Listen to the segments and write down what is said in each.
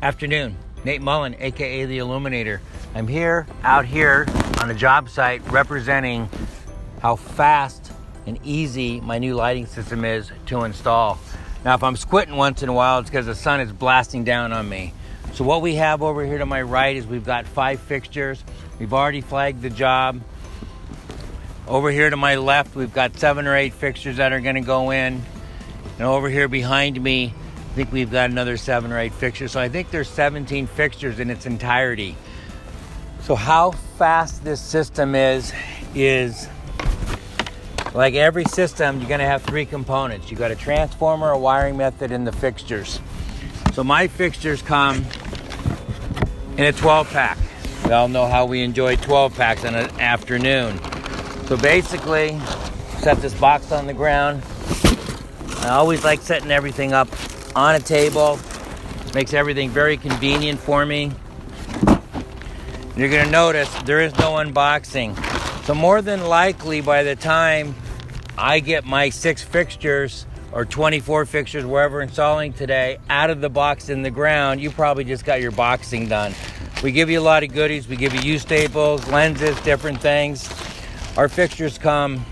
Afternoon, Nate Mullen, aka the Illuminator. I'm out here on a job site representing how fast and easy my new lighting system is to install. Now, if I'm squinting once in a while, it's because the sun is blasting down on me. So what we have over here to my right is we've got 5 fixtures. We've already flagged the job. Over here to my left, we've got 7 or 8 fixtures that are going to go in. And over here behind me, I think we've got another 7 or 8 fixtures. So I think there's 17 fixtures in its entirety. So how fast this system is like every system, you're gonna have 3 components. You got a transformer, a wiring method, and the fixtures. So my fixtures come in a 12 pack. We all know how we enjoy 12 packs in an afternoon. So basically, set this box on the ground. I always like setting everything up on a table. Makes everything very convenient for me. You're gonna notice there is no unboxing. So more than likely by the time I get my 6 fixtures or 24 fixtures, wherever installing today, out of the box in the ground, you probably just got your boxing done. We give you a lot of goodies. We give you U-staples, lenses, different things. Our fixtures come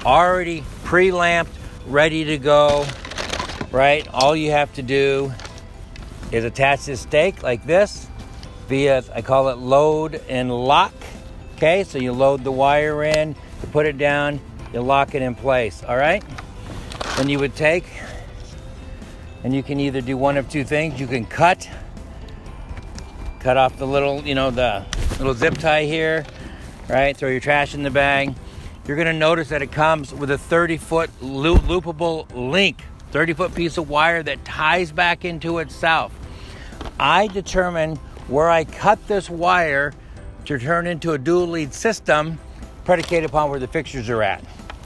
already pre-lamped, ready to go. Right, all you have to do is attach this stake like this via, I call it load and lock. Okay, so you load the wire in, you put it down, you lock it in place, all right? Then you would take, and you can either do one of 2 things. You can cut off the little, the little zip tie here, right? Throw your trash in the bag. You're gonna notice that it comes with a 30-foot loopable link. 30-foot piece of wire that ties back into itself. I determine where I cut this wire to turn into a dual lead system predicated upon where the fixtures are at,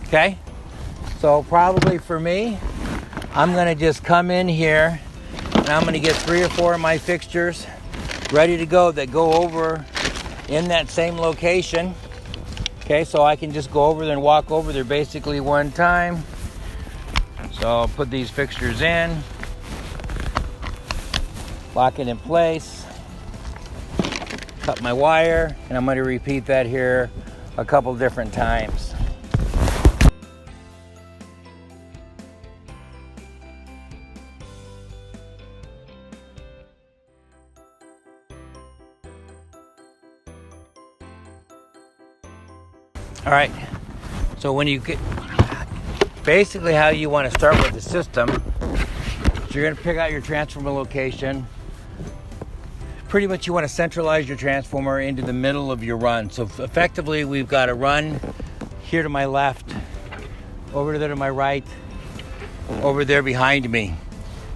okay? So probably for me, I'm gonna just come in here and I'm gonna get 3 or 4 of my fixtures ready to go that go over in that same location, okay? So I can just go over there and walk over there basically one time. So I'll put these fixtures in, lock it in place, cut my wire, and I'm going to repeat that here a couple different times. All right, so when you get basically how you want to start with the system, so you're going to pick out your transformer location. Pretty much you want to centralize your transformer into the middle of your run. So effectively we've got a run here to my left, over there to my right, over there behind me.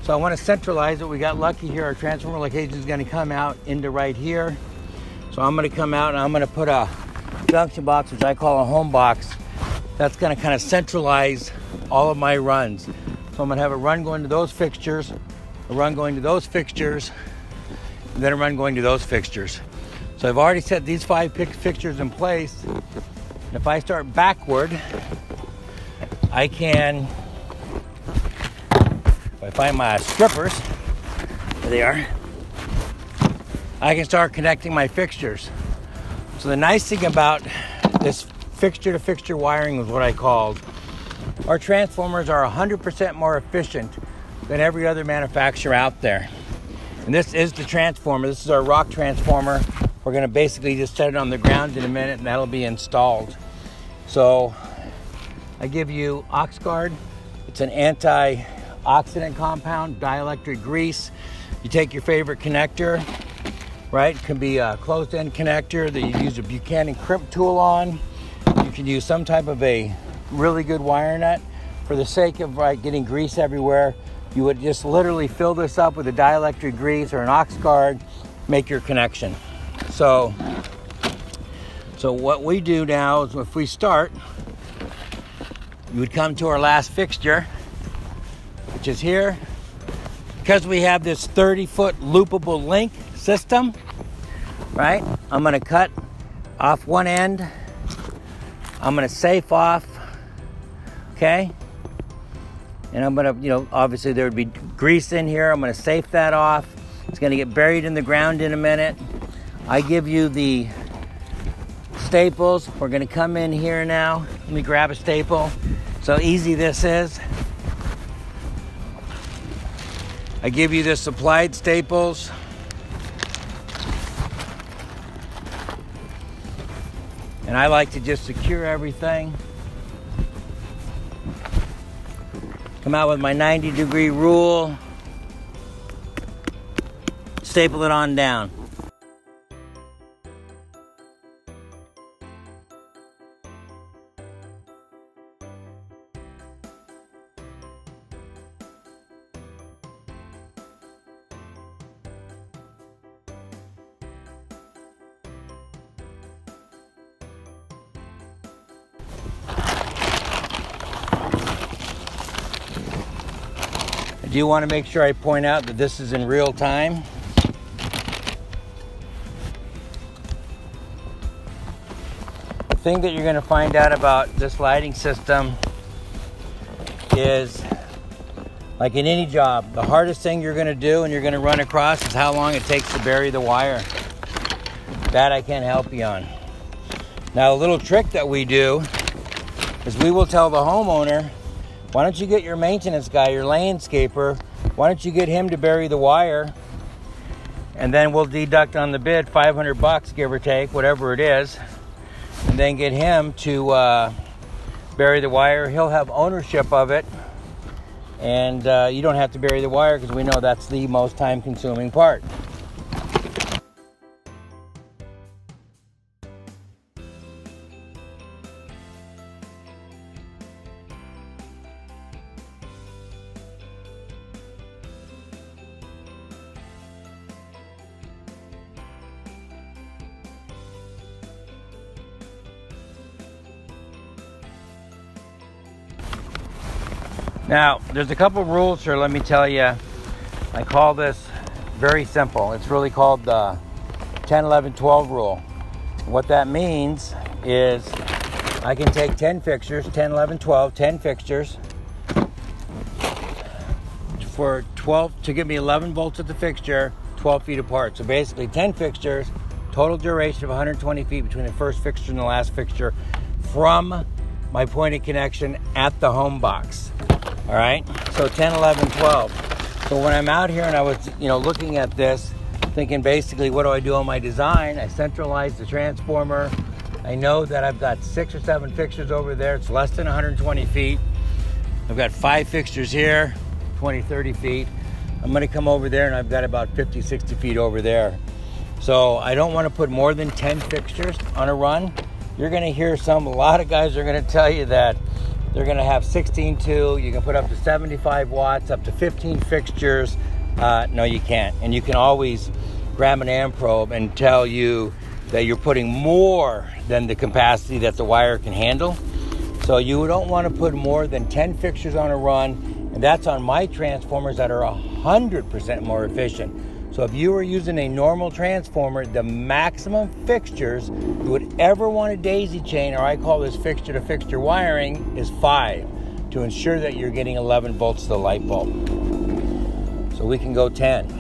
So I want to centralize it. We got lucky here. Our transformer location is going to come out into right here. So I'm going to come out and I'm going to put a junction box, which I call a home box. That's going to kind of centralize all of my runs. So I'm going to have a run going to those fixtures, a run going to those fixtures, and then a run going to those fixtures. So I've already set these 5 fixtures in place. And if I start backward, I can, if I find my strippers, there they are, I can start connecting my fixtures. So the nice thing about this fixture to fixture wiring is what I called. Our transformers are 100% more efficient than every other manufacturer out there. And this is the transformer. This is our rock transformer. We're going to basically just set it on the ground in a minute and that'll be installed. So I give you OxGuard. It's an anti-oxidant compound, dielectric grease. You take your favorite connector, right? It can be a closed-end connector that you use a Buchanan crimp tool on. You can use some type of a really good wire nut. For the sake of getting grease everywhere, you would just literally fill this up with a dielectric grease or an OxGuard, make your connection. So what we do now is if we start, you would come to our last fixture, which is here. Because we have this 30-foot loopable link system, right? I'm gonna cut off one end. I'm gonna safe off, okay? And I'm gonna, obviously there would be grease in here. I'm gonna safe that off. going to get buried in the ground in a minute. I give you the staples. We're going to come in here now. Let me grab a staple. So easy this is. I give you the supplied staples. And I like to just secure everything. Come out with my 90-degree rule. Staple it on down. I do want to make sure I point out that this is in real time. The thing that you're going to find out about this lighting system is, like in any job, the hardest thing you're going to do and you're going to run across is how long it takes to bury the wire. That I can't help you on. Now, a little trick that we do is we will tell the homeowner, why don't you get your maintenance guy, your landscaper, why don't you get him to bury the wire, and then we'll deduct on the bid $500, give or take, whatever it is, and then get him to bury the wire. He'll have ownership of it, and you don't have to bury the wire because we know that's the most time-consuming part. Now, there's a couple rules here, let me tell you. I call this very simple. It's really called the 10, 11, 12 rule. What that means is I can take 10 fixtures, 10, 11, 12, 10 fixtures for 12 to give me 11 volts at the fixture, 12 feet apart. So basically 10 fixtures, total duration of 120 feet between the first fixture and the last fixture from my point of connection at the home box. All right, so 10, 11, 12. So when I'm out here and I was, looking at this, thinking basically, what do I do on my design? I centralize the transformer. I know that I've got 6 or 7 fixtures over there. It's less than 120 feet. I've got 5 fixtures here, 20, 30 feet. I'm going to come over there and I've got about 50, 60 feet over there. So I don't want to put more than 10 fixtures on a run. You're going to hear a lot of guys are going to tell you that they're going to have 16.2. You can put up to 75 watts, up to 15 fixtures. No, you can't. And you can always grab an amp probe and tell you that you're putting more than the capacity that the wire can handle. So you don't want to put more than 10 fixtures on a run. And that's on my transformers that are 100% more efficient. So if you were using a normal transformer, the maximum fixtures you would ever want to daisy chain, or I call this fixture to fixture wiring, is 5 to ensure that you're getting 11 volts to the light bulb. So we can go 10.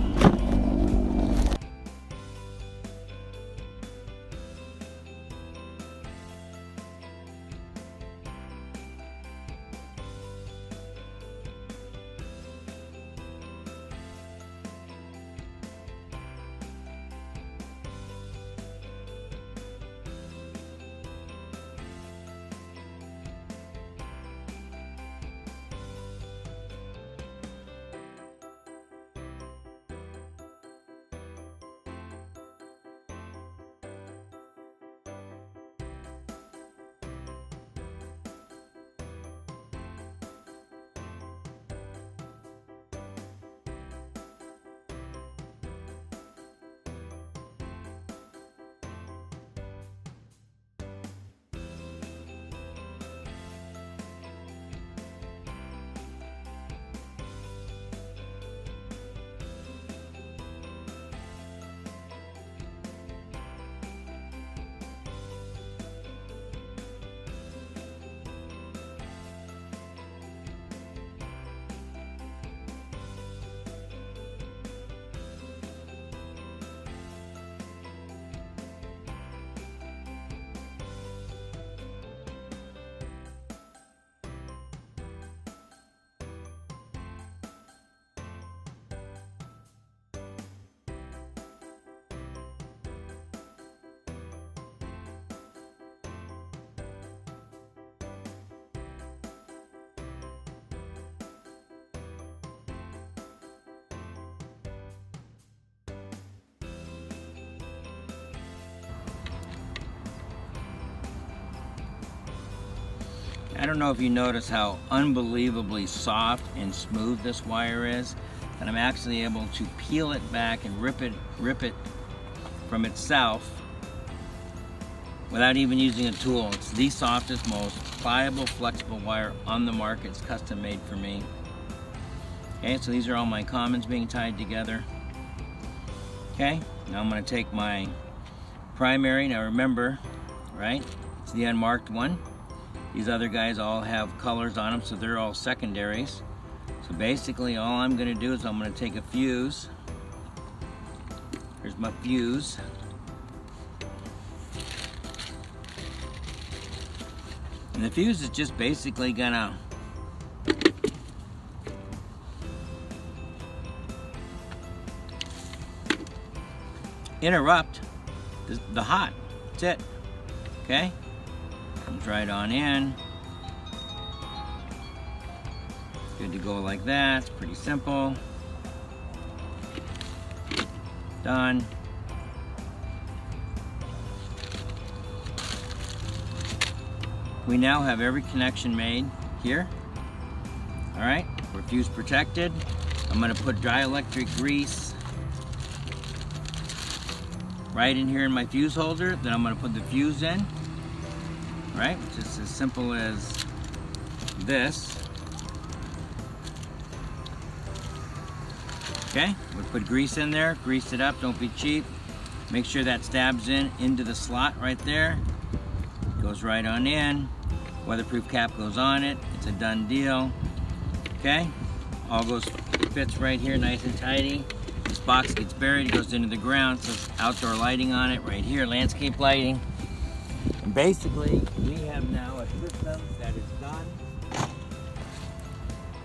I don't know if you notice how unbelievably soft and smooth this wire is, and I'm actually able to peel it back and rip it from itself without even using a tool. It's the softest, most pliable, flexible wire on the market. It's custom made for me. Okay, so these are all my commons being tied together. Okay, now I'm going to take my primary. Now remember, right, it's the unmarked one. These other guys all have colors on them, so they're all secondaries. So basically all I'm going to do is I'm going to take a fuse. Here's my fuse. And the fuse is just basically going to interrupt the hot. That's it. Okay? Comes right on in. Good to go like that. It's pretty simple. Done. We now have every connection made here. All right, we're fuse protected. I'm going to put dielectric grease right in here in my fuse holder. Then I'm going to put the fuse in. All right, just as simple as this. Okay, we'll put grease in there, grease it up, don't be cheap. Make sure that stabs into the slot right there. Goes right on in. Weatherproof cap goes on it. It's a done deal. Okay, all fits right here nice and tidy. This box gets buried, it goes into the ground, so it's outdoor lighting on it right here, landscape lighting. And basically, we have now a system that is done.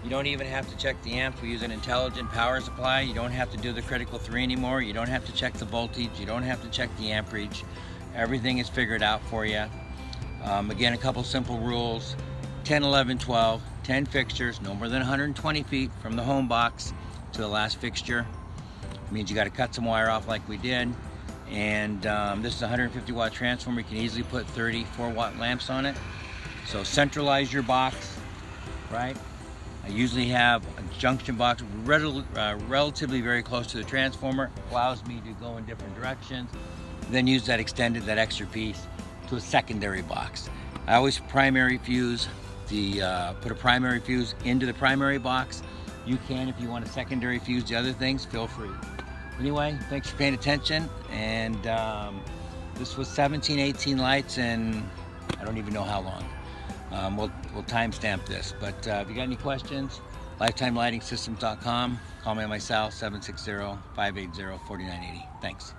You don't even have to check the amps. We use an intelligent power supply. You don't have to do the critical 3 anymore. You don't have to check the voltage. You don't have to check the amperage. Everything is figured out for you. Again, a couple simple rules. 10, 11, 12, 10 fixtures, no more than 120 feet from the home box to the last fixture. It means you got to cut some wire off like we did. And this is a 150 watt transformer. You can easily put 34 watt lamps on it. So centralize your box, right? I usually have a junction box relatively very close to the transformer. Allows me to go in different directions. Then use that extended, that extra piece to a secondary box. I always primary fuse put a primary fuse into the primary box. You can, if you want a secondary fuse the other things, feel free. Anyway, thanks for paying attention. And this was 17, 18 lights, and I don't even know how long. We'll timestamp this, but if you got any questions, lifetimelightingsystems.com. Call me on my cell, 760-580-4980. Thanks.